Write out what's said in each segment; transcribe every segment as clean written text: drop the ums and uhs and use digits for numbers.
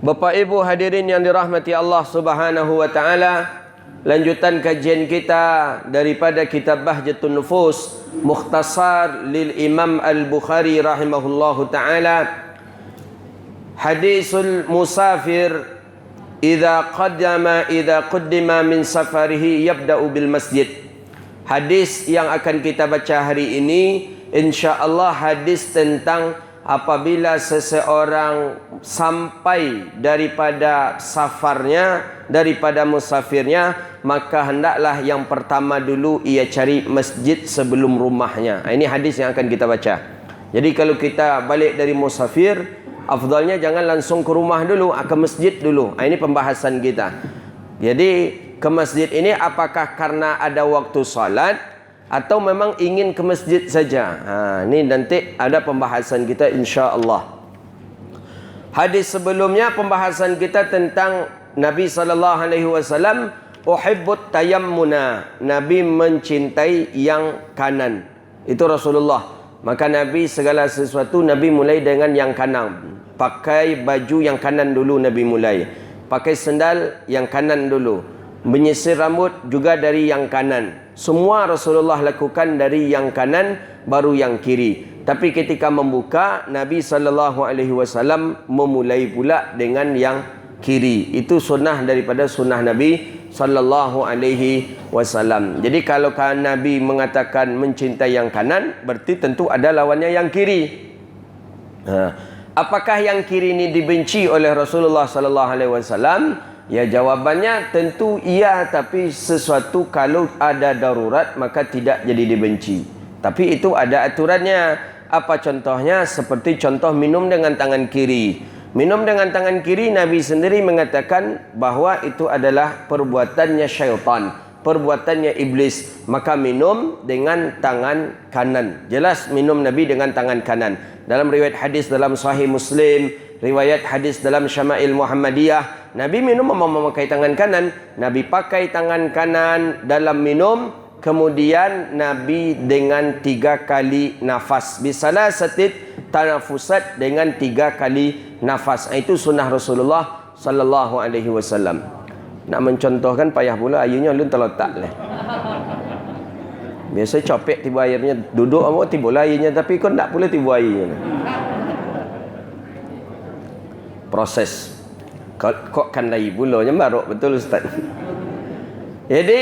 Bapak Ibu hadirin yang dirahmati Allah Subhanahu wa taala, lanjutan kajian kita daripada kitab Bahjatun Nufus, mukhtasar lil Imam Al-Bukhari rahimahullahu taala. Hadisul musafir idza qaddima min safarihi yabda'u bil masjid. Hadis yang akan kita baca hari ini insyaallah hadis tentang apabila seseorang sampai daripada safarnya, daripada musafirnya, maka hendaklah yang pertama dulu ia cari masjid sebelum rumahnya. Ini hadis yang akan kita baca. Jadi kalau kita balik dari musafir, afdalnya jangan langsung ke rumah dulu, ke masjid dulu. Ini pembahasan kita. Jadi ke masjid ini apakah karena ada waktu salat atau memang ingin ke masjid saja? Ini nanti ada pembahasan kita insya-Allah. Hadis sebelumnya pembahasan kita tentang Nabi SAW, uhibbut tayammuna. Nabi mencintai yang kanan. Itu Rasulullah. Maka Nabi segala sesuatu Nabi mulai dengan yang kanan. Pakai baju yang kanan dulu Nabi mulai. Pakai sendal yang kanan dulu. Menyisir rambut juga dari yang kanan. Semua Rasulullah lakukan dari yang kanan baru yang kiri. Tapi ketika membuka, Nabi SAW memulai pula dengan yang kiri. Itu sunnah daripada sunnah Nabi SAW. Jadi kalau Nabi mengatakan mencintai yang kanan, berarti tentu ada lawannya yang kiri. Apakah yang kiri ini dibenci oleh Rasulullah SAW? Ya, jawabannya tentu iya, tapi sesuatu kalau ada darurat maka tidak jadi dibenci. Tapi itu ada aturannya. Apa contohnya? Seperti contoh minum dengan tangan kiri. Minum dengan tangan kiri, Nabi sendiri mengatakan bahwa itu adalah perbuatannya syaitan, perbuatannya iblis. Maka minum dengan tangan kanan. Jelas minum Nabi dengan tangan kanan. Dalam riwayat hadis dalam Sahih Muslim, riwayat hadis dalam Syama'il Muhammadiyah, Nabi minum memakai tangan kanan. Nabi pakai tangan kanan dalam minum. Kemudian Nabi dengan 3 kali nafas. Bisalasatit tanafusat, dengan 3 kali nafas. Itu sunnah Rasulullah SAW. Nak mencontohkan payah pula, ayunya lu terletak lah. Biasa copek tiba airnya, duduk apa tiba airnya, tapi kau tak pula tiba airnya. Proses. Kok kan lagi pula barok betul Ustaz. Jadi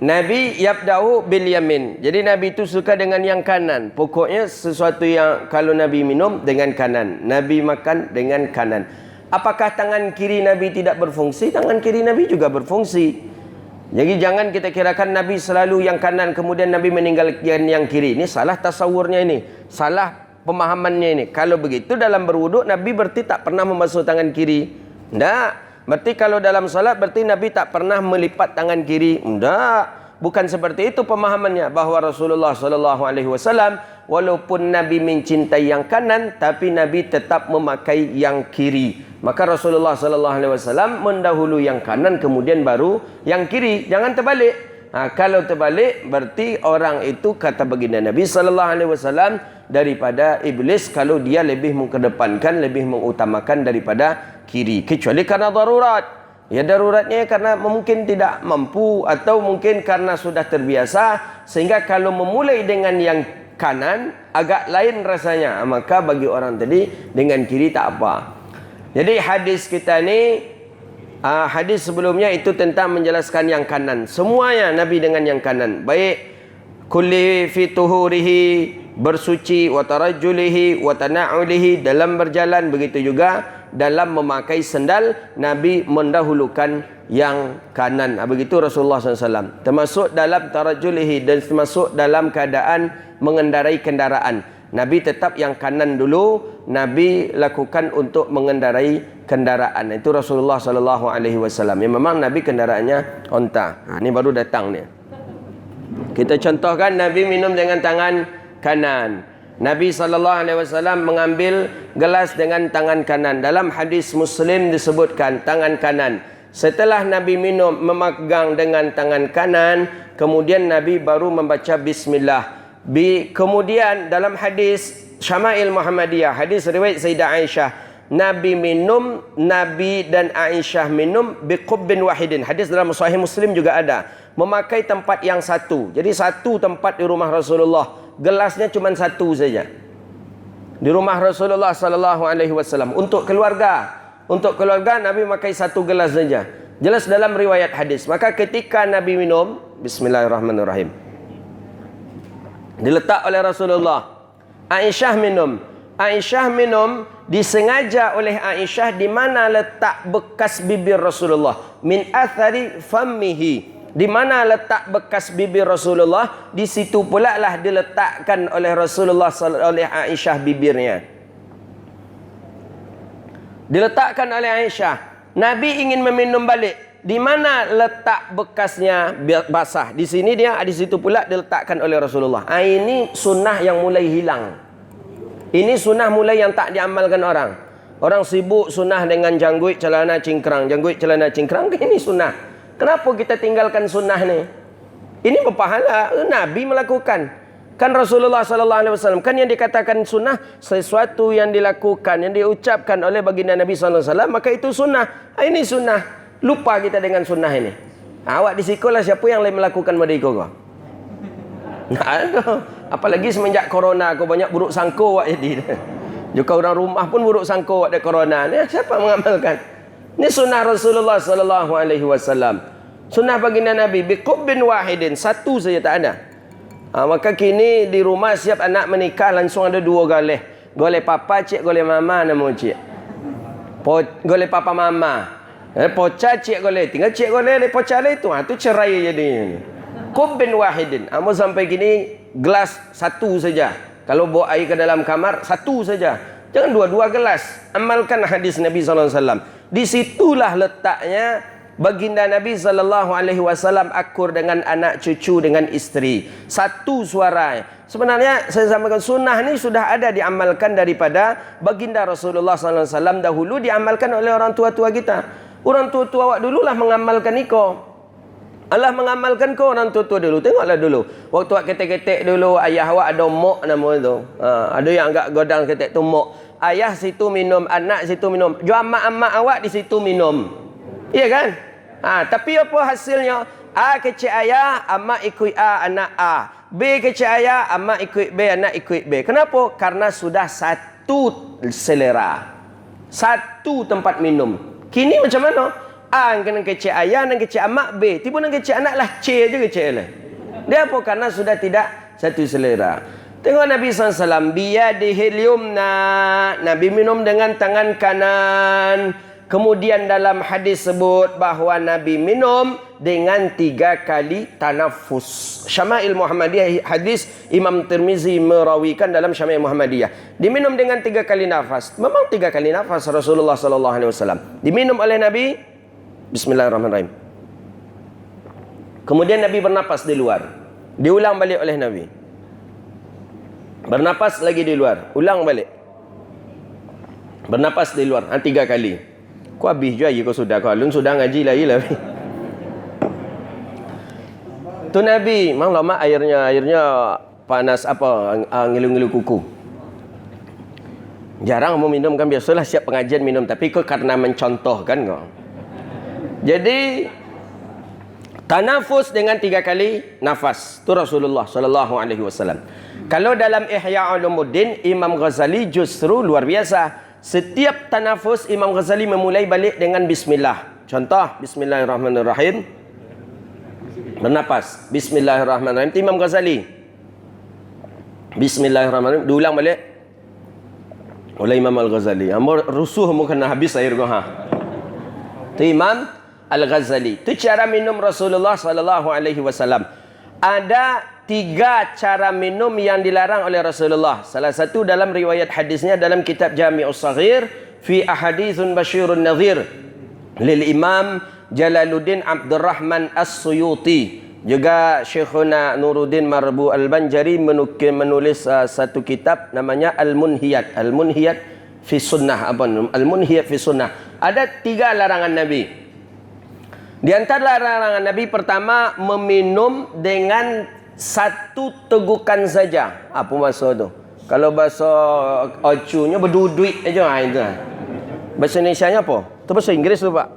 Nabi yabda'u bil yamin. Jadi Nabi itu suka dengan yang kanan. Pokoknya sesuatu yang kalau Nabi minum dengan kanan, Nabi makan dengan kanan. Apakah tangan kiri Nabi tidak berfungsi? Tangan kiri Nabi juga berfungsi. Jadi jangan kita kirakan Nabi selalu yang kanan kemudian Nabi meninggalkan yang kiri. Ini salah tasawurnya ini. Salah pemahamannya ini. Kalau begitu dalam berwuduk Nabi berarti tak pernah membasuh tangan kiri. Tidak. Berarti kalau dalam salat berarti Nabi tak pernah melipat tangan kiri. Tidak. Bukan seperti itu pemahamannya. Bahawa Rasulullah SAW walaupun Nabi mencintai yang kanan, tapi Nabi tetap memakai yang kiri. Maka Rasulullah SAW mendahului yang kanan kemudian baru yang kiri. Jangan terbalik. Kalau terbalik berarti orang itu kata baginda Nabi SAW daripada iblis kalau dia lebih mengedepankan, lebih mengutamakan daripada kiri, kecuali karena darurat. Ya, daruratnya karena mungkin tidak mampu atau mungkin karena sudah terbiasa sehingga kalau memulai dengan yang kanan agak lain rasanya, maka bagi orang tadi dengan kiri tak apa. Jadi hadis kita ni, hadis sebelumnya itu tentang menjelaskan yang kanan. Semuanya Nabi dengan yang kanan. Baik kulli fi tuhurihi, bersuci, wa tarajjulihi wa tana'ulihi, dalam berjalan, begitu juga dalam memakai sendal Nabi mendahulukan yang kanan. Begitu Rasulullah SAW. Termasuk dalam tarajjulihi dan termasuk dalam keadaan mengendarai kendaraan. Nabi tetap yang kanan dulu. Nabi lakukan untuk mengendarai kendaraan. Itu Rasulullah SAW. Yang memang Nabi kendaraannya onta. Ini baru datang ni. Kita contohkan Nabi minum dengan tangan kanan. Nabi SAW mengambil gelas dengan tangan kanan. Dalam hadis Muslim disebutkan tangan kanan. Setelah Nabi minum memegang dengan tangan kanan, kemudian Nabi baru membaca bismillah. Kemudian dalam hadis Syama'il Muhammadiyah, hadis riwayat Sayyidah Aisyah, Nabi minum, Nabi dan Aisyah minum biqubbin wahidin. Hadis dalam Sahih Muslim juga ada. Memakai tempat yang satu. Jadi satu tempat di rumah Rasulullah. Gelasnya cuma satu saja. Di rumah Rasulullah sallallahu alaihi wasallam. Untuk keluarga Nabi memakai satu gelas saja. Jelas dalam riwayat hadis. Maka ketika Nabi minum, bismillahirrahmanirrahim, diletak oleh Rasulullah. Aisyah minum disengaja oleh Aisyah di mana letak bekas bibir Rasulullah, min athari fammihi, di mana letak bekas bibir Rasulullah, di situ pula lah diletakkan oleh Rasulullah oleh Aisyah bibirnya. Diletakkan oleh Aisyah. Nabi ingin meminum balik. Di mana letak bekasnya basah? Di sini dia, di situ pula diletakkan oleh Rasulullah. Ini sunnah yang mulai hilang. Ini sunnah mulai yang tak diamalkan orang. Orang sibuk sunnah dengan janggut celana cingkrang. Ini sunnah. Kenapa kita tinggalkan sunnah ni? Ini berpahala. Nabi melakukan. Kan Rasulullah SAW kan yang dikatakan sunnah, sesuatu yang dilakukan, yang diucapkan oleh baginda Nabi SAW, maka itu sunnah. Ini sunnah. Lupa kita dengan sunnah ini. Awak di sekolah siapa yang lain melakukan pada kau? Nah, ada. Apalagi semenjak corona, kau banyak buruk sangka awak jadi. Juga orang rumah pun buruk sangka awak ada corona. Ni siapa mengamalkan? Ini sunnah Rasulullah sallallahu alaihi wasallam. Sunnah baginda Nabi biqubbin wahidin, satu saja tak ada. Maka kini di rumah siap anak menikah langsung ada dua goleh. Goleh papa cik, goleh mama nama cik. Goleh papa mama. Poca cik goleh, tinggal cik goleh poca le itu. Tu cerai jadi. Qubbin wahidin. Amo sampai kini gelas satu saja. Kalau bawa air ke dalam kamar, satu saja. Jangan dua-dua gelas. Amalkan hadis Nabi SAW. Di situlah letaknya baginda Nabi SAW akur dengan anak cucu dengan isteri. Satu suara. Sebenarnya saya sampaikan sunnah ni sudah ada diamalkan daripada baginda Rasulullah SAW dahulu, diamalkan oleh orang tua-tua kita. Orang tua-tua awak dululah mengamalkan iko. Allah mengamalkan kau orang tua-tua dulu. Tengoklah dulu. Waktu awak ketek-ketek dulu, ayah awak ada mok nama itu. Ada yang agak godang ketek tu mok. Ayah situ minum, anak situ minum. Jual mak-mak awak di situ minum. Iya kan? Tapi apa hasilnya? A kecil ayah, amak ikut A, anak A. B kecil ayah, amak ikut B, anak ikut B. Kenapa? Karena sudah satu selera. Satu tempat minum. Kini macam mana? A kena kecil ayah dan kecil amak B. Tiba nak kecil anak lah C je kecil lah. Dia apa? Karena sudah tidak satu selera. Tengok Nabi SAW. Biyadihil yumna. Nabi minum dengan tangan kanan. Kemudian dalam hadis sebut bahawa Nabi minum dengan 3 kali tanafus. Syama'il Muhammadiyah, hadis Imam Tirmizi merawikan dalam Syama'il Muhammadiyah. Diminum dengan 3 kali nafas. Memang 3 kali nafas Rasulullah SAW. Diminum oleh Nabi. Bismillahirrahmanirrahim. Kemudian Nabi bernapas di luar. Diulang balik oleh Nabi. Bernapas lagi di luar. Ulang balik. Bernapas di luar. 3 kali. Kau habis je kau sudah. Kau alun sudah ngaji lagi lah. Tu Nabi. Memang lama airnya panas apa. Ngilu-ngilu kuku. Jarang mau minum kan. Biasalah siap pengajian minum. Tapi kau karena mencontohkan kau. Jadi tanafus dengan 3 kali nafas. Itu Rasulullah SAW. Kalau dalam Ihya Ulumuddin, Imam Ghazali justru luar biasa. Setiap tanafus Imam Ghazali memulai balik dengan bismillah. Contoh, bismillahirrahmanirrahim. Bernapas. Bismillahirrahmanirrahim. Imam Ghazali. Bismillahirrahmanirrahim. Diulang balik oleh Imam Al-Ghazali. Amor rusuh mu kena habis air kau Itu Imam Al-Ghazali. Itu cara minum Rasulullah SAW. Ada 3 cara minum yang dilarang oleh Rasulullah. Salah satu dalam riwayat hadisnya dalam kitab Jami'us Saghir fi ahadithun basyirun nadhir lil Imam Jalaluddin Abdurrahman As-Suyuti. Juga Syekhuna Nuruddin Marbu Al-Banjari menulis satu kitab namanya Al-Munhiyat. Al-Munhiyat fi sunnah. Al-Munhiyat fi sunnah. Ada 3 larangan Nabi. Di antara larangan Nabi pertama, meminum dengan 1 tegukan saja. Apa maksud tu? Kalau bahasa ocunya berduduit aja itu. Bahasa Indonesianya apa? Itu bahasa Inggris tu, Pak.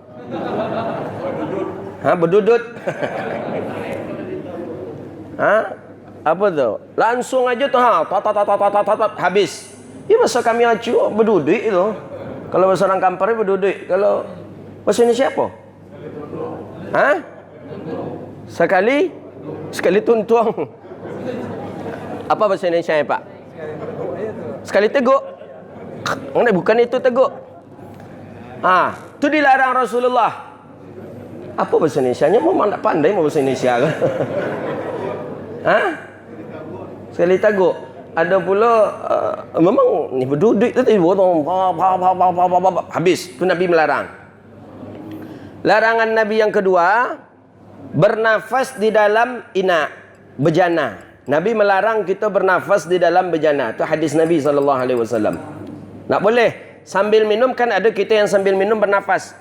Ha, berdudut. Ha? Apa tu? Langsung aja tu habis. Ya bahasa kami acu berduduk itu. Kalau bahasa orang Kampar berduduk. Kalau bahasa Indonesia apa? Ha? Sekali tuntuang. Apa bahasa Indonesia ya, Pak? Sekali teguk. Bukan itu teguk. Ah, itu dilarang Rasulullah. Apa bahasa Indonesianya? Memang tak pandai mau bahasa Indonesia kan? Hah? Sekali teguk. Ada pula memang ni berduduk tu habis. Tu Nabi melarang. Larangan Nabi yang kedua, bernafas di dalam ina, bejana. Nabi melarang kita bernafas di dalam bejana. Itu hadis Nabi SAW. Tak boleh. Sambil minum kan ada kita yang sambil minum bernafas.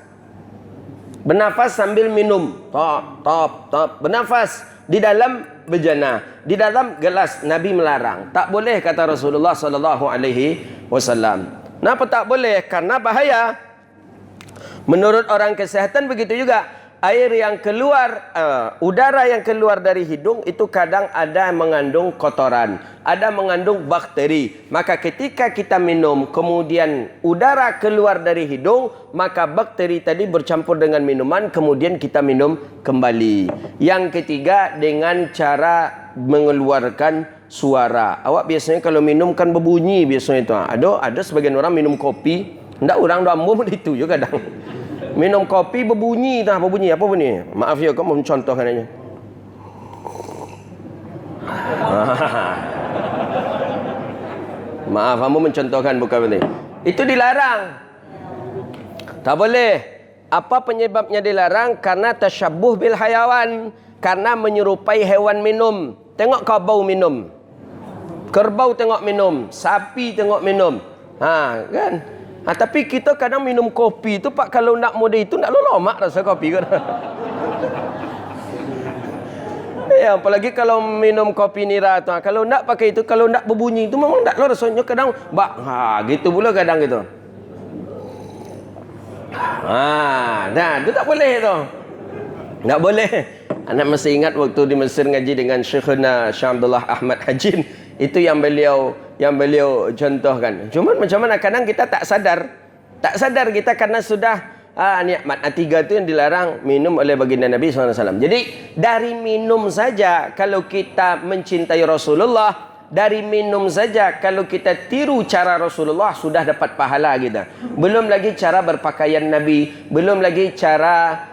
Bernafas sambil minum. Top. Bernafas di dalam bejana. Di dalam gelas. Nabi melarang. Tak boleh kata Rasulullah SAW. Kenapa tak boleh? Karena bahaya. Menurut orang kesihatan begitu juga. Air yang keluar, udara yang keluar dari hidung itu kadang ada mengandung kotoran, ada mengandung bakteri. Maka ketika kita minum, kemudian udara keluar dari hidung, maka bakteri tadi bercampur dengan minuman, kemudian kita minum kembali. Yang ketiga, dengan cara mengeluarkan suara. Awak biasanya kalau minum kan berbunyi biasanya itu. Ada sebagian orang minum kopi, hendak orang doa itu juga kadang. Minum kopi berbunyi dah, berbunyi apa bunyi? Maaf ya, kau mau mencontohkan aja. Maaf, kamu mencontohkan bukan betul. Itu dilarang. Tak boleh. Apa penyebabnya dilarang? Karena tasyabbuh bil hayawan, karena menyerupai hewan minum. Tengok kerbau minum. Kerbau tengok minum, sapi tengok minum. Ha, kan? Tapi kita kadang minum kopi tu Pak, kalau nak muda itu nak lomak rasa kopi kan. Ya, apalagi kalau minum kopi nira tu. Kalau nak pakai itu, kalau nak berbunyi itu memang tak lo rasanya kadang gitu pula kadang gitu. Itu tak boleh tu. Tak boleh. Anak masih ingat waktu di Mesir ngaji dengan Syekhuna Syekh Abdullah Ahmad Hajin. Itu yang beliau contohkan. Cuma macam mana kadang kita tak sadar kita karena sudah nikmat tiga itu yang dilarang minum oleh baginda Nabi SAW. Jadi dari minum saja kalau kita mencintai Rasulullah, dari minum saja kalau kita tiru cara Rasulullah sudah dapat pahala kita. Belum lagi cara berpakaian Nabi, belum lagi cara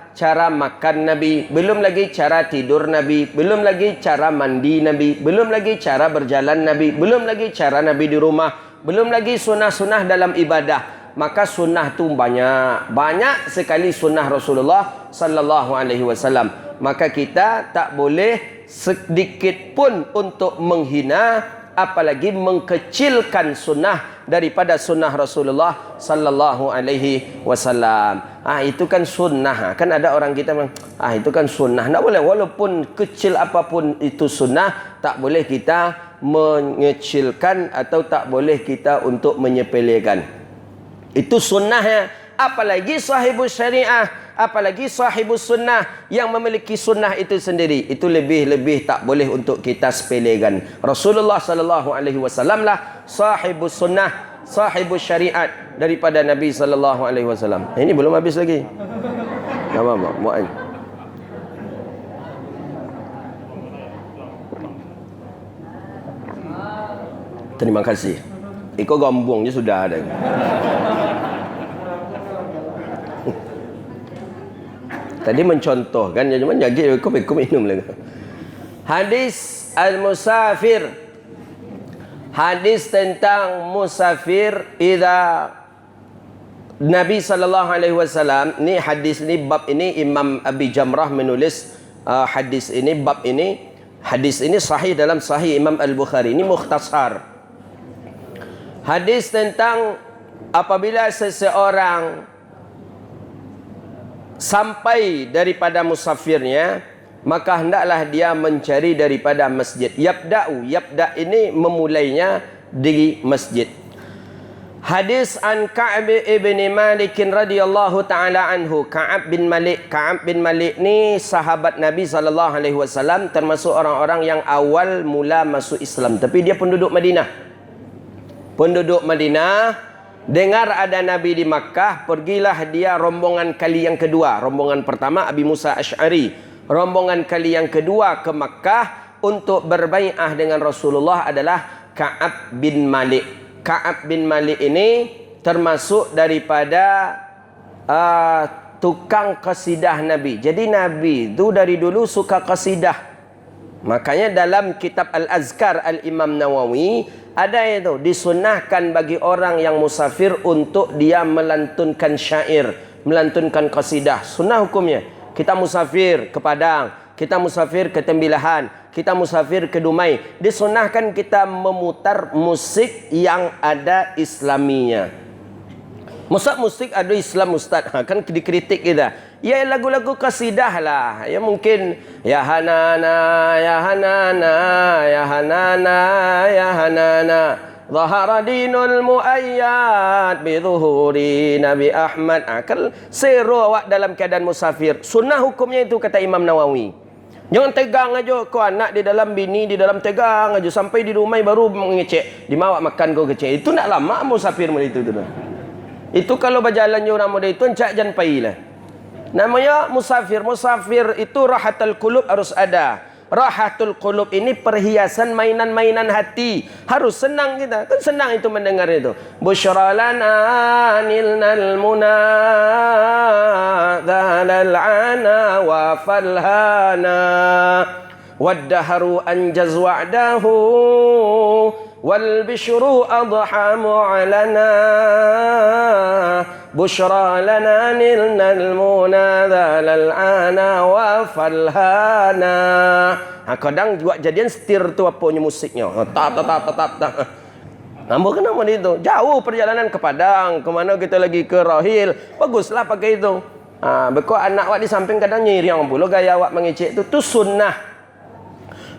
makan Nabi, belum lagi cara tidur Nabi, belum lagi cara mandi Nabi, belum lagi cara berjalan Nabi, belum lagi cara Nabi di rumah, belum lagi sunnah-sunnah dalam ibadah. Maka sunnah tu banyak sekali sunnah Rasulullah sallallahu alaihi wasallam. Maka kita tak boleh sedikit pun untuk menghina, apalagi mengkecilkan sunnah daripada sunnah Rasulullah sallallahu alaihi wasallam. Itu kan sunnah. Kan ada orang kita bilang, itu kan sunnah. Tak boleh, walaupun kecil apapun itu sunnah, tak boleh kita mengecilkan atau tak boleh kita untuk menyepelekan. Itu sunnahnya. Apalagi sahibus syariah, apalagi sahibus sunnah yang memiliki sunnah itu sendiri, itu lebih tak boleh untuk kita sepelekan. Rasulullah sallallahu alaihi wasallam lah sahibus sunnah, sahibus syariat daripada Nabi sallallahu alaihi wasallam. Ini belum habis lagi. Apa muat. Terima kasih. Ikut gambung je sudah ada. Tadi mencontohkan, cuma jadi ikut minum lagi. Hadis al-musafir. Hadis tentang musafir idza Nabi sallallahu alaihi wasallam. Ni hadis ni, bab ini Imam Abi Jamrah menulis hadis ini, bab ini. Hadis ini sahih dalam Sahih Imam Al-Bukhari. Ini mukhtasar. Hadis tentang apabila seseorang sampai daripada musafirnya, maka hendaklah dia mencari daripada masjid. Yabda ini memulainya di masjid. Hadis an Ka'ab ibn Malik radhiyallahu taala anhu. Ka'ab bin Malik ni sahabat Nabi sallallahu alaihi wasallam, termasuk orang-orang yang awal mula masuk Islam, tapi dia penduduk Madinah. Penduduk Madinah dengar ada Nabi di Makkah, pergilah dia rombongan kali yang kedua. Rombongan pertama Abi Musa Asy'ari, rombongan kali yang kedua ke Makkah untuk berbai'ah dengan Rasulullah adalah Ka'ab bin Malik. Ka'ab bin Malik ini termasuk daripada tukang qasidah Nabi. Jadi Nabi itu dari dulu suka qasidah. Makanya dalam kitab Al-Azkar Al-Imam Nawawi ada itu, disunnahkan bagi orang yang musafir untuk dia melantunkan syair, melantunkan qasidah. Sunnah hukumnya. Kita musafir ke Padang, kita musafir ke Tembilahan, kita musafir ke Dumai, disunahkan kita memutar musik yang ada Islaminya. Musik ada Islam Ustaz, kan dikritik kita. Ya lagu-lagu qasidah lah. Ya mungkin ya Hanana, ya Hanana, ya Hanana, ya Hanana, Zahara dinul muayyad bi zuhuri Nabi Ahmad. Kan seru awak dalam keadaan musafir. Sunnah hukumnya itu kata Imam Nawawi. Jangan tegang aja kau anak di dalam, bini di dalam, tegang aja sampai di rumah baru mengecek. Dimawak makan kau kecek. Itu nak lama musafir model itu tu. Itu kalau berjalan je orang model itu encak jan pailah. Namanya musafir. Musafir itu rahatul qulub harus ada. Rahatul qulub ini perhiasan mainan-mainan hati. Harus senang kita. Kan senang itu mendengar itu. Busyra lana nilnal muna dhalal ana wa falhana waddahru anjaz wa'dahu wal bishru adha mu'alana busyra lana nilnal muna dhalal ana wa falhana. Kadang juga jadian setir tu apanya musiknya. Tap. Nampak kenapa itu? Jauh perjalanan ke Padang, ke mana kita lagi ke Rahil. Baguslah pakai itu. Bekau anak awak di samping kadang nyiriang pula gaya awak mengecek itu. Itu sunnah.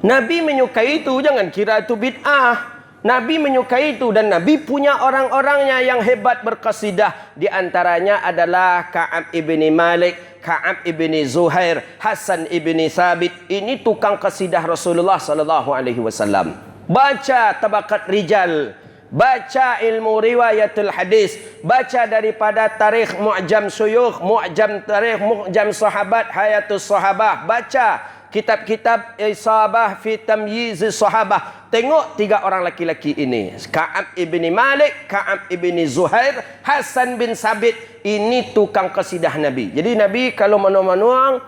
Nabi menyukai itu, jangan kira itu bid'ah. Nabi menyukai itu dan Nabi punya orang-orangnya yang hebat berqasidah. Di antaranya adalah Ka'ab ibni Malik, Ka'ab ibni Zuhair, Hasan ibni Thabit. Ini tukang qasidah Rasulullah sallallahu alaihi wasallam. Baca tabaqat rijal, baca ilmu riwayatul hadis, baca daripada tarikh mu'jam syuyukh, mu'jam tarikh, mu'jam sahabat, hayatus sahabah, baca kitab-kitab Isabah fi tamyiz sahabah. Tengok tiga orang laki-laki ini, Ka'ab ibni Malik, Ka'ab ibni Zuhair, Hasan bin Thabit. Ini tukang qasidah Nabi. Jadi Nabi kalau manuang-manuang,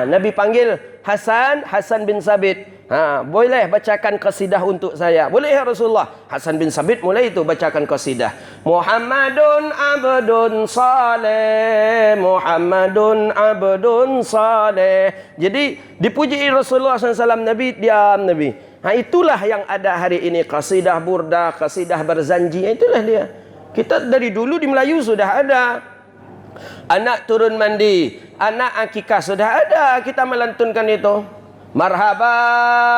Nabi panggil Hasan bin Thabit. Boleh bacakan qasidah untuk saya? Boleh ya Rasulullah. Hasan bin Thabit mulai itu bacakan qasidah. Muhammadun abdun saleh, Muhammadun abdun saleh. Jadi dipuji Rasulullah SAW. Nabi diam, Nabi. Itulah yang ada hari ini, qasidah burdah, qasidah berzanji. Itulah dia. Kita dari dulu di Melayu sudah ada. Anak turun mandi, anak akikah sudah ada. Kita melantunkan itu. Marhaban,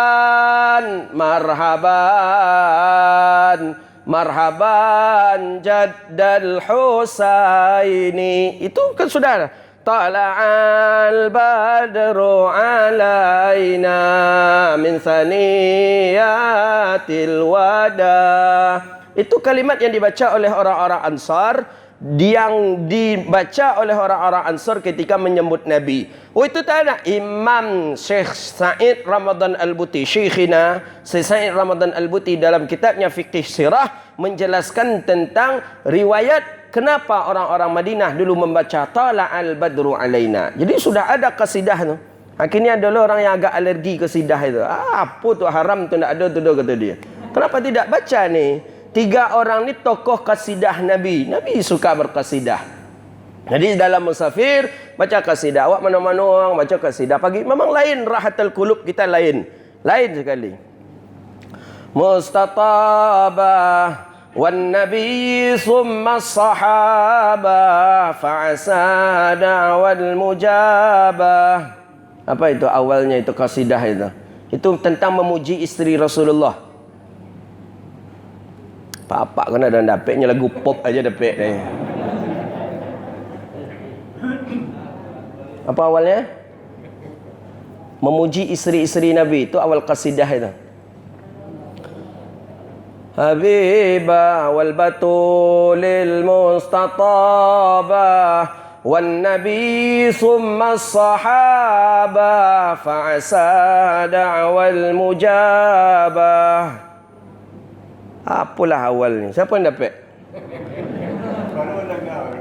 marhaban, marhaban jaddal Husaini. Itu kan sudah. Tala'al badru alaina min thaniyatil wada. Itu kalimat yang dibaca oleh orang-orang Ansar, yang dibaca oleh orang-orang Ansar ketika menyambut Nabi. Itu tak ada. Imam Syekh Sa'id Ramadan Al-Buti, Syekhina Syekh Sa'id Ramadan Al-Buti dalam kitabnya Fiqh Sirah menjelaskan tentang riwayat kenapa orang-orang Madinah dulu membaca Tala'al badru alaina. Jadi sudah ada qasidah tu. Akhirnya ada orang yang agak alergi qasidah itu. Apa tu haram tu, tak ada tu kata dia. Kenapa tidak baca ni? Tiga orang ni tokoh qasidah Nabi. Nabi suka berqasidah. Jadi dalam musafir baca qasidah. Awak mana-mana baca qasidah pagi. Memang lain rahatul qulub kita lain. Lain sekali. Mustatabah wan nabi summa sahabah fa'asa da'wal mujabah. Apa itu awalnya itu qasidah itu? Itu tentang memuji isteri Rasulullah. Pak kena dah dapatnya lagu pop aja dapat ni. Apa awalnya? Memuji isteri-isteri Nabi. Itu awal qasidah itu. Habibah wal batulil mustatabah wan nabi summa sahabah fa'asa da'wal mujabah. Apalah awalnya? Siapa yang dapat?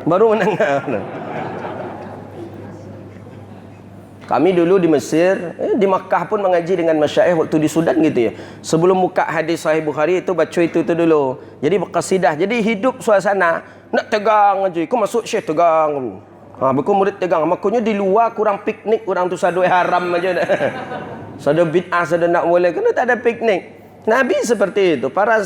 Baru mendengar. Kami dulu di Mesir, di Makkah pun mengaji dengan masyaikh waktu di Sudan gitu ya. Sebelum buka hadis Sahih Bukhari itu baca itu dulu. Jadi berqasidah. Jadi hidup suasana nak tegang aja. Kau masuk syekh tegang. Beku murid tegang. Makanya di luar kurang piknik, kurang tu sadoi haram aja dah. Sada bid'ah, sada nak boleh. Kena tak ada piknik. Nabi seperti itu. Para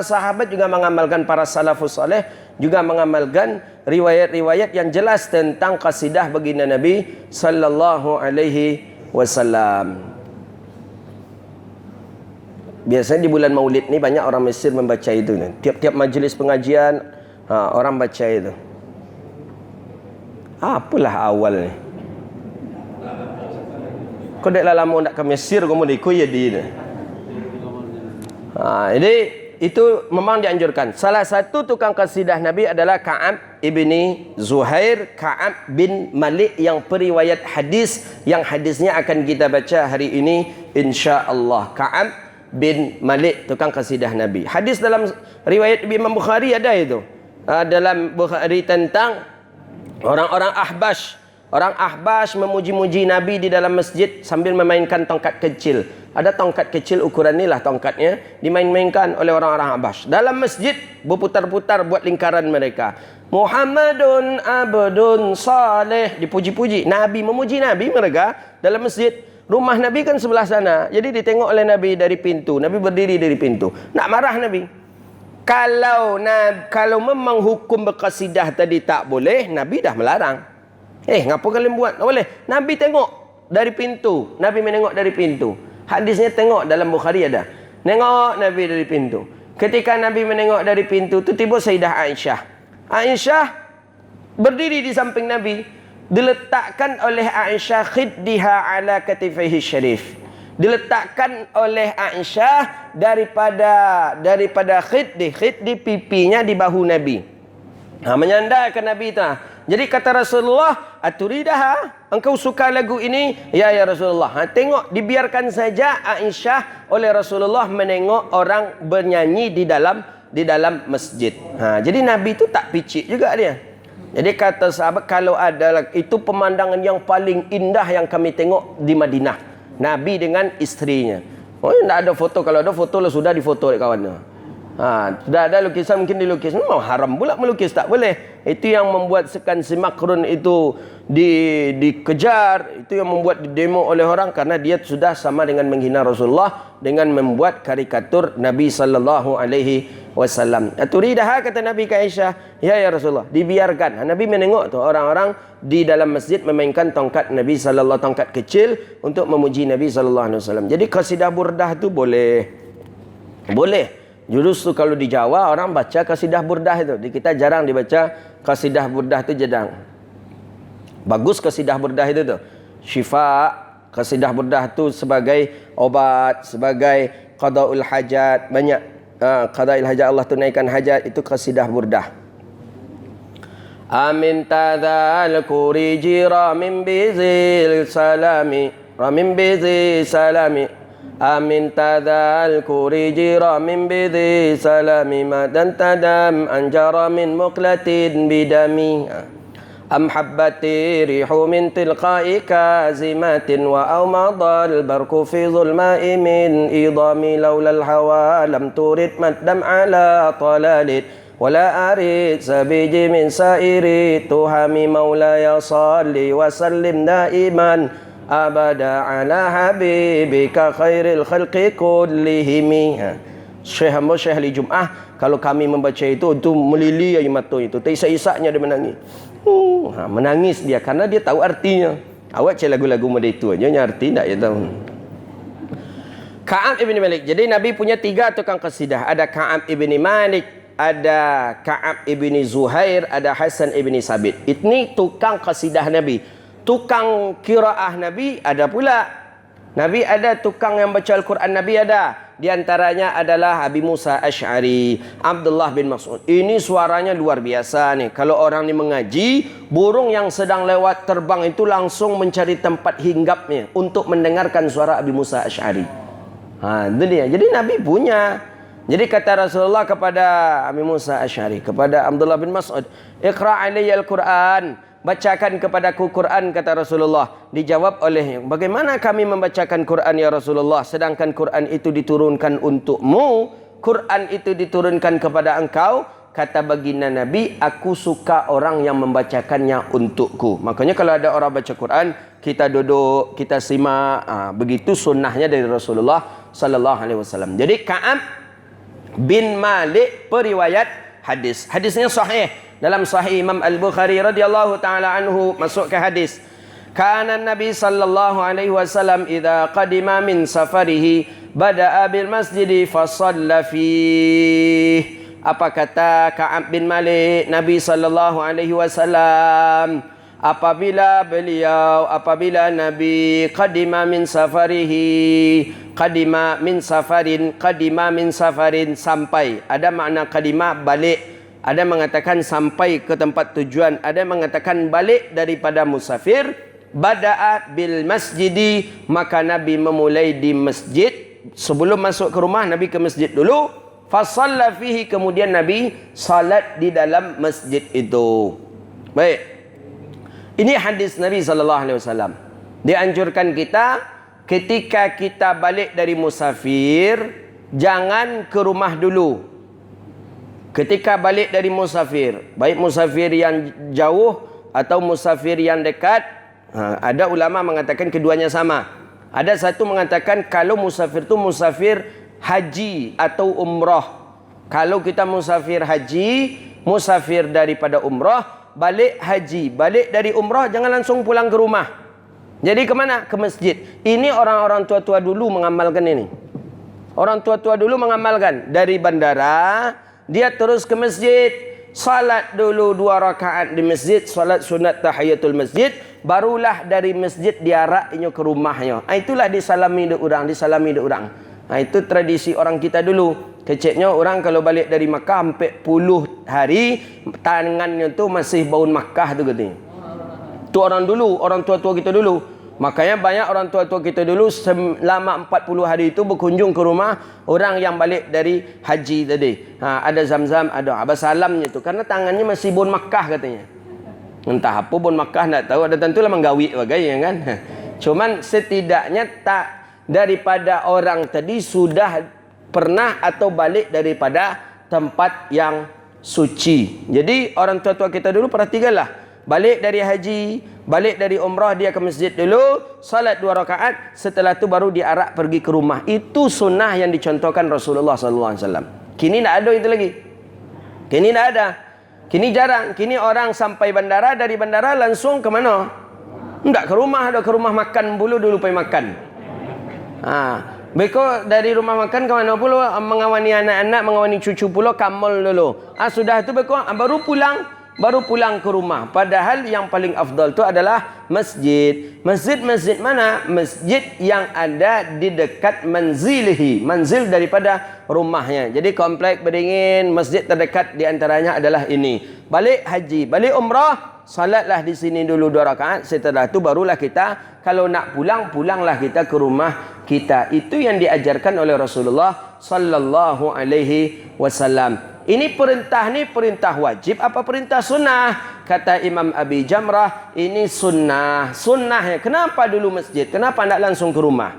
sahabat juga mengamalkan, para salafus saleh juga mengamalkan riwayat-riwayat yang jelas tentang qasidah baginda Nabi sallallahu alaihi wasallam. Biasanya di bulan Maulid ni banyak orang Mesir membaca itu. Tiap-tiap majlis pengajian orang baca itu. Apalah awal ni? Kau dah lama nak ke Mesir, kau mau ikut ya di ni. Jadi itu memang dianjurkan. Salah satu tukang qasidah Nabi adalah Ka'ab ibni Zuhair, Ka'ab bin Malik yang periwayat hadis, yang hadisnya akan kita baca hari ini insya-Allah. Ka'ab bin Malik, tukang qasidah Nabi. Hadis dalam riwayat Imam Bukhari ada itu. Dalam Bukhari tentang orang-orang Ahbash. Orang Ahbash memuji-muji Nabi di dalam masjid sambil memainkan tongkat kecil. Ada tongkat kecil ukuran ni lah tongkatnya, dimain-mainkan oleh orang-orang Ahbash. Dalam masjid berputar-putar buat lingkaran mereka. Muhammadun abdun saleh, dipuji-puji. Nabi memuji Nabi mereka dalam masjid. Rumah Nabi kan sebelah sana. Jadi ditengok oleh Nabi dari pintu. Nabi berdiri dari pintu. Nak marah Nabi. Kalau memang hukum berqasidah tadi tak boleh, Nabi dah melarang. Ngapa kalian buat? Tak boleh. Nabi tengok dari pintu. Nabi menengok dari pintu. Hadisnya tengok dalam Bukhari ada. Nengok Nabi dari pintu. Ketika Nabi menengok dari pintu tu, tiba Sayyidah Aisyah. Aisyah berdiri di samping Nabi. Diletakkan oleh Aisyah khiddiha ala katifaihi syarif. Diletakkan oleh Aisyah daripada khiddi pipinya di bahu Nabi. Menyandarkan Nabi tu. Jadi kata Rasulullah, aturidaha, engkau suka lagu ini? Ya Rasulullah. Tengok, dibiarkan saja Aisyah oleh Rasulullah menengok orang bernyanyi di dalam masjid. Jadi Nabi itu tak picik juga dia. Jadi kata sahabat, kalau ada, itu pemandangan yang paling indah yang kami tengok di Madinah. Nabi dengan isterinya. Tak ada foto. Kalau ada foto lah sudah difoto oleh kawannya. Sudah ada lukisan mungkin dilukis. Memang haram pula melukis, tak boleh. Itu yang membuat sekan si Makrun itu dikejar. Itu yang membuat didemo oleh orang karena dia sudah sama dengan menghina Rasulullah dengan membuat karikatur Nabi sallallahu alaihi wasallam. Aturidaha, kata Nabi ke Aisyah, ya Rasulullah, dibiarkan. Nabi menengok tu orang-orang di dalam masjid memainkan tongkat Nabi sallallahu, tongkat kecil untuk memuji Nabi sallallahu alaihi wasallam. Jadi qasidah burdah tu boleh. Boleh. Justru kalau di Jawa orang baca qasidah burdah itu. Di kita jarang dibaca qasidah burdah itu, jarang. Bagus qasidah burdah itu tu. Syifa, qasidah burdah tu sebagai obat, sebagai qadaul hajat. Banyak qadaul hajat, Allah tunaikan hajat, itu qasidah burdah. Amin tadzal kuriji ramin bizil salami, ramin bizil salami. Amin tadzal kuriji ramin bidhi salami madan tadam anjara min muqlatin bidami. Am habbati rihu min tilqai kazimatin wa awmadal barku fi zulmai min idami laulal hawa lam turid maddam ala talalit wala arid sabiji min sairi tuhami maulaya salli wa sallim daiman abada ala habibika khairil khalqi kullihimi. Syekh Ali Jum'ah, kalau kami membaca itu melili air mata itu. Terisak-isaknya dia menangis. Menangis dia karena dia tahu artinya. Awak cari lagu-lagu model itu aja, yang arti tak dia tahu. Ka'ab ibn Malik. Jadi Nabi punya 3 tukang qasidah. Ada Ka'ab ibn Malik, ada Ka'ab ibn Zuhair, ada Hasan ibn Sabit. Ini tukang qasidah Nabi. Tukang qiraah Nabi ada pula. Nabi ada tukang yang baca Al-Quran, Nabi ada. Di antaranya adalah Abi Musa Asy'ari, Abdullah bin Mas'ud. Ini suaranya luar biasa nih. Kalau orang ni mengaji, burung yang sedang lewat terbang itu langsung mencari tempat hinggapnya untuk mendengarkan suara Abi Musa Asy'ari. Itu dia. Jadi Nabi punya. Jadi kata Rasulullah kepada Abi Musa Asy'ari, kepada Abdullah bin Mas'ud, "Iqra' alayya al-Quran." Bacakan kepadaku Quran, kata Rasulullah. Dijawab olehnya, bagaimana kami membacakan Quran ya Rasulullah, sedangkan Quran itu diturunkan untukmu, Quran itu diturunkan kepada engkau. Kata baginda Nabi, aku suka orang yang membacakannya untukku. Makanya kalau ada orang baca Quran, kita duduk, kita simak. Begitu sunnahnya dari Rasulullah sallallahu alaihi wasallam. Jadi Ka'ab bin Malik periwayat hadis. Hadisnya sahih. Dalam Sahih Imam Al-Bukhari radhiyallahu taala anhu masuk ke hadis. Kana Nabi sallallahu alaihi wasallam idza qadima min safarihi bada'a bil masjid fa shalla fihi. Apa kata Ka'ab bin Malik? Nabi sallallahu alaihi wasallam apabila Nabi qadima min safarin sampai. Ada makna qadima balik. Ada mengatakan sampai ke tempat tujuan, ada mengatakan balik daripada musafir. Bada'a bil masjidi, maka Nabi memulai di masjid. Sebelum masuk ke rumah, Nabi ke masjid dulu. Fasalla fihi, kemudian Nabi salat di dalam masjid itu. Baik. Ini hadis Nabi sallallahu alaihi wasallam. Dianjurkan kita ketika kita balik dari musafir, jangan ke rumah dulu. Ketika balik dari musafir, baik musafir yang jauh atau musafir yang dekat, ada ulama mengatakan keduanya sama. Ada satu mengatakan kalau musafir itu musafir haji atau umrah. Kalau kita musafir haji, musafir daripada umrah, balik haji, balik dari umrah, jangan langsung pulang ke rumah. Jadi ke mana? Ke masjid. Ini orang-orang tua-tua dulu mengamalkan ini. Orang tua-tua dulu mengamalkan dari bandara, dia terus ke masjid, salat dulu 2 rakaat di masjid, salat sunat tahiyatul masjid, barulah dari masjid diaraknya ke rumahnya. Itulah disalami dek orang. Itu tradisi orang kita dulu. Keceknya orang kalau balik dari Makkah sampai 10 hari, tangannya tu masih bau Makkah tu katanya. Tu orang dulu, orang tua-tua kita dulu. Makanya banyak orang tua-tua kita dulu selama 40 hari itu berkunjung ke rumah orang yang balik dari haji tadi. Ada zam-zam, ada abasalamnya tu. Karena tangannya masih bon Makkah katanya. Entah apa bon Makkah tak tahu. Ada tentulah menggawi bagai ya kan. Cuman setidaknya tak daripada orang tadi sudah pernah atau balik daripada tempat yang suci. Jadi orang tua-tua kita dulu perhatikanlah. Balik dari haji, balik dari umrah, dia ke masjid dulu, salat 2 rakaat, setelah itu baru diarak pergi ke rumah. Itu sunnah yang dicontohkan Rasulullah SAW. Kini tak ada itu lagi. Kini tak ada. Kini jarang. Kini orang sampai bandara, dari bandara langsung ke mana? Tak ke rumah, ada ke rumah makan dulu pergi makan. Beko dari rumah makan ke mana pula? Mengawani anak-anak, mengawani cucu pula, kamal dulu. Sudah itu beko baru pulang ke rumah. Padahal yang paling afdal itu adalah masjid. Masjid mana? Masjid yang ada di dekat manzilihi. Manzil daripada rumahnya. Jadi komplek berdingin, masjid terdekat di antaranya adalah ini. Balik haji, balik umrah, salatlah di sini dulu 2 rakaat. Setelah itu barulah kita, kalau nak pulang, pulanglah kita ke rumah kita. Itu yang diajarkan oleh Rasulullah sallallahu alaihi wasallam. Ini perintah wajib apa perintah sunnah? Kata Imam Abi Jamrah, ini sunnah. Sunnahnya, kenapa dulu masjid? Kenapa tidak langsung ke rumah?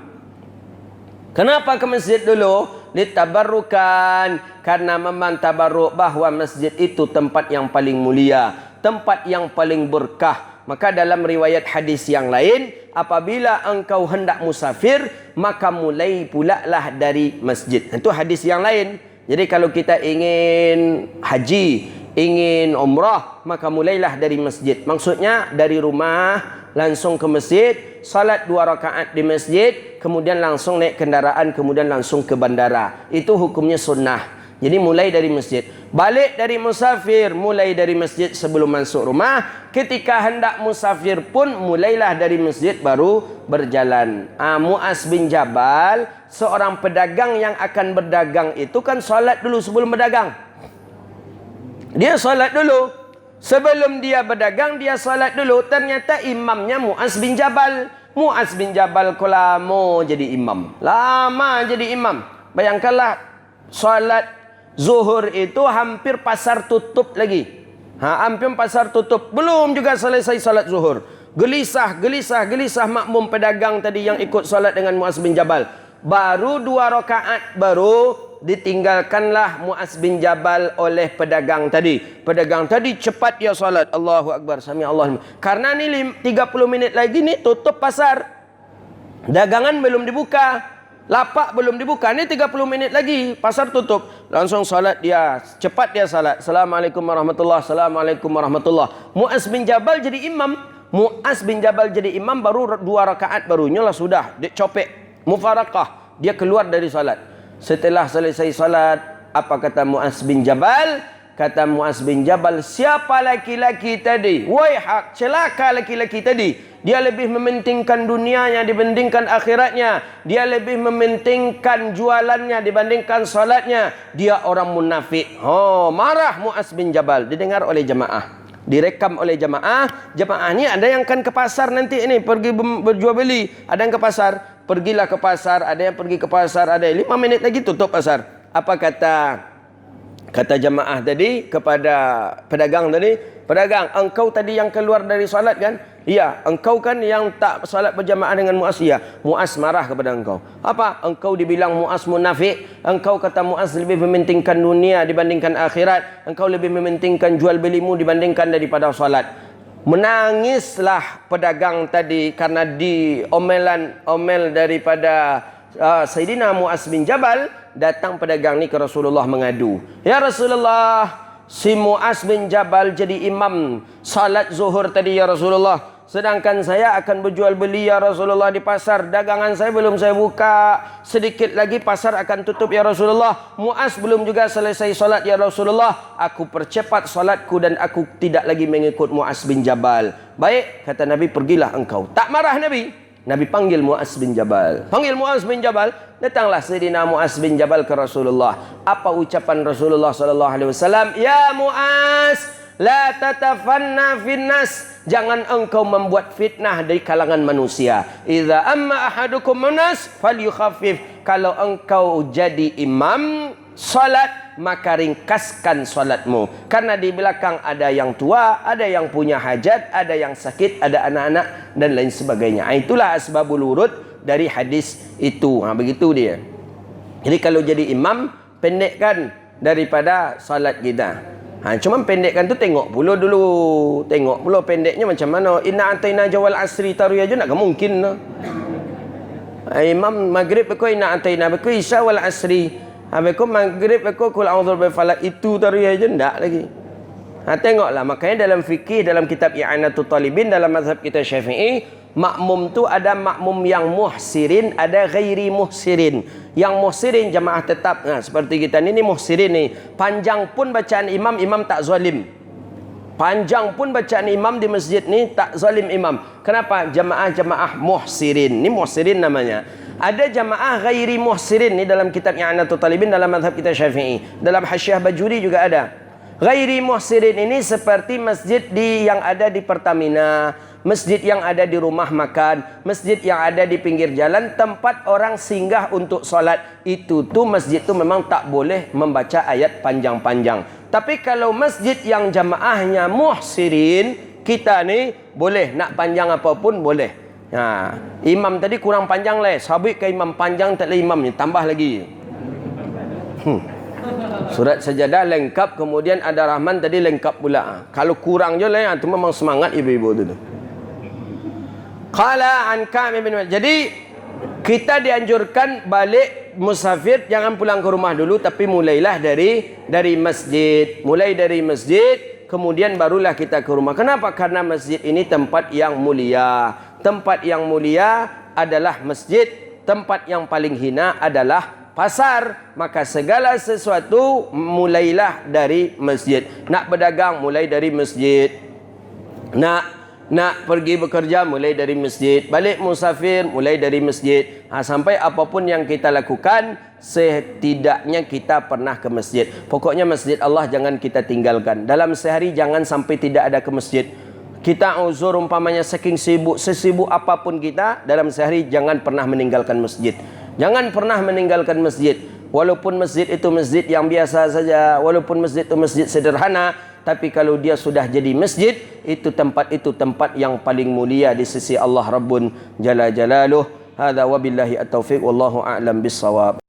Kenapa ke masjid dulu? Ditabarrukan. Karena memang tabarruk bahwa masjid itu tempat yang paling mulia, tempat yang paling berkah. Maka dalam riwayat hadis yang lain, apabila engkau hendak musafir, maka mulai pula lah dari masjid. Itu hadis yang lain. Jadi kalau kita ingin haji, ingin umrah, maka mulailah dari masjid. Maksudnya dari rumah langsung ke masjid, salat 2 rakaat di masjid, kemudian langsung naik kendaraan, kemudian langsung ke bandara. Itu hukumnya sunnah. Jadi mulai dari masjid. Balik dari musafir, mulai dari masjid sebelum masuk rumah. Ketika hendak musafir pun, mulailah dari masjid baru berjalan. Mu'az bin Jabal, seorang pedagang yang akan berdagang itu kan solat dulu sebelum berdagang. Dia solat dulu. Sebelum dia berdagang, dia solat dulu. Ternyata imamnya Mu'az bin Jabal. Mu'az bin Jabal kau lama jadi imam. Lama jadi imam. Bayangkanlah, solat zuhur itu hampir pasar tutup lagi. Hampir pasar tutup. Belum juga selesai salat zuhur. Gelisah makmum pedagang tadi yang ikut salat dengan Mu'az bin Jabal. Baru 2 rakaat baru ditinggalkanlah Mu'az bin Jabal oleh pedagang tadi. Pedagang tadi cepat dia salat. Allahu Akbar. Sami Allah. Karena ni 30 minit lagi ni tutup pasar. Dagangan belum dibuka. Lapak belum dibuka. Ini 30 menit lagi. Pasar tutup. Langsung salat dia. Cepat dia salat. Assalamualaikum warahmatullahi. Assalamualaikum warahmatullahi. Mu'az bin Jabal jadi imam. Mu'az bin Jabal jadi imam baru 2 rakaat barunya lah sudah. Dia copek. Mufarakah. Dia keluar dari salat. Setelah selesai salat, apa kata Mu'az bin Jabal? Kata Mu'az bin Jabal, siapa laki-laki tadi? Waihak, celaka laki-laki tadi. Dia lebih mementingkan dunianya dibandingkan akhiratnya. Dia lebih mementingkan jualannya dibandingkan salatnya. Dia orang munafik. Marah Mu'az bin Jabal. Didengar oleh jemaah. Direkam oleh jemaah. Jemaah ni ada yang akan ke pasar nanti ini. Pergi berjual beli. Ada yang ke pasar. Pergilah ke pasar. Ada yang pergi ke pasar. Ada 5 minit lagi tutup pasar. Apa kata jemaah tadi kepada pedagang tadi? Pedagang, engkau tadi yang keluar dari salat kan? Iya, engkau kan yang tak salat berjamaah dengan Mu'az. Ya, Mu'az marah kepada engkau. Apa? Engkau dibilang Mu'az munafik. Engkau kata Mu'az lebih mementingkan dunia dibandingkan akhirat. Engkau lebih mementingkan jual belimu dibandingkan daripada salat. Menangislah pedagang tadi karena omel daripada Sayyidina Mu'az bin Jabal. Datang pedagang ni ke Rasulullah mengadu. Ya Rasulullah, si Mu'az bin Jabal jadi imam salat zuhur tadi ya Rasulullah. Sedangkan saya akan berjual beli ya Rasulullah di pasar. Dagangan saya belum saya buka. Sedikit lagi pasar akan tutup ya Rasulullah. Mu'az belum juga selesai salat ya Rasulullah. Aku percepat salatku dan aku tidak lagi mengikut Mu'az bin Jabal. Baik, kata Nabi, pergilah engkau. Tak marah Nabi. Nabi panggil Mu'az bin Jabal. Panggil Mu'az bin Jabal. Datanglah Sayyidina Mu'az bin Jabal ke Rasulullah. Apa ucapan Rasulullah SAW? Ya Mu'az, la tatafanna finnas. Jangan engkau membuat fitnah dari kalangan manusia. Idza amma ahadukum manas falyukhaffif. Kalau engkau jadi imam salat, maka ringkaskan salatmu. Karena di belakang ada yang tua, ada yang punya hajat, ada yang sakit, ada anak-anak dan lain sebagainya. Itulah asbabul wurud dari hadis itu. Begitu dia. Jadi kalau jadi imam, pendekkan daripada salat kita. Cuma pendekkan tu tengok pula dulu. Tengok pula pendeknya macam mana. Inna ataina jawal asri taruh aja nak mungkin. Imam maghrib aku inna ataina aku isya wal asri. Aku maghrib aku kul a'udzu bi falaq itu taruh aja ndak lagi. Tengoklah, makanya dalam fikih, dalam kitab I'anatul Talibin, dalam mazhab kita Syafi'i, makmum tu ada makmum yang muhsirin, ada ghairi muhsirin. Yang muhsirin jamaah tetap. Seperti kita ni muhsirin ni. Panjang pun bacaan imam, imam tak zalim. Panjang pun bacaan imam di masjid ni tak zalim imam. Kenapa? Jamaah muhsirin. Ni muhsirin namanya. Ada jamaah ghairi muhsirin ni dalam kitab I'anatul Talibin, dalam mazhab kita Syafi'i. Dalam Hasyiah Bajuri juga ada. Ghairi muhsirin ini seperti masjid yang ada di Pertamina, masjid yang ada di rumah makan, masjid yang ada di pinggir jalan, tempat orang singgah untuk solat. Itu tuh masjid tu memang tak boleh membaca ayat panjang-panjang. Tapi kalau masjid yang jamaahnya muhsirin, kita ni boleh nak panjang apapun boleh. Imam tadi kurang panjang lah, sabit ke imam panjang tak boleh imam ni, tambah lagi. Surat sajadah lengkap, kemudian ada Rahman tadi lengkap pula. Kalau kurang je lah, itu memang semangat ibu-ibu tu. Qala an Ka'b bin Malik. Jadi kita dianjurkan balik musafir jangan pulang ke rumah dulu, tapi mulailah dari masjid. Mulai dari masjid, kemudian barulah kita ke rumah. Kenapa? Karena masjid ini tempat yang mulia. Tempat yang mulia adalah masjid. Tempat yang paling hina adalah pasar. Maka segala sesuatu mulailah dari masjid. Nak berdagang mulai dari masjid. Nak pergi bekerja mulai dari masjid. Balik musafir mulai dari masjid. Sampai apapun yang kita lakukan, setidaknya kita pernah ke masjid. Pokoknya masjid Allah jangan kita tinggalkan. Dalam sehari jangan sampai tidak ada ke masjid. Kita uzur umpamanya saking sibuk, sesibuk apapun kita, dalam sehari jangan pernah meninggalkan masjid. Jangan pernah meninggalkan masjid. Walaupun masjid itu masjid yang biasa saja, walaupun masjid itu masjid sederhana, tapi kalau dia sudah jadi masjid, itu tempat yang paling mulia di sisi Allah Rabbun Jalla Jalaluh. Hadza wabillahi at-taufiq wallahu a'lam bis-shawab.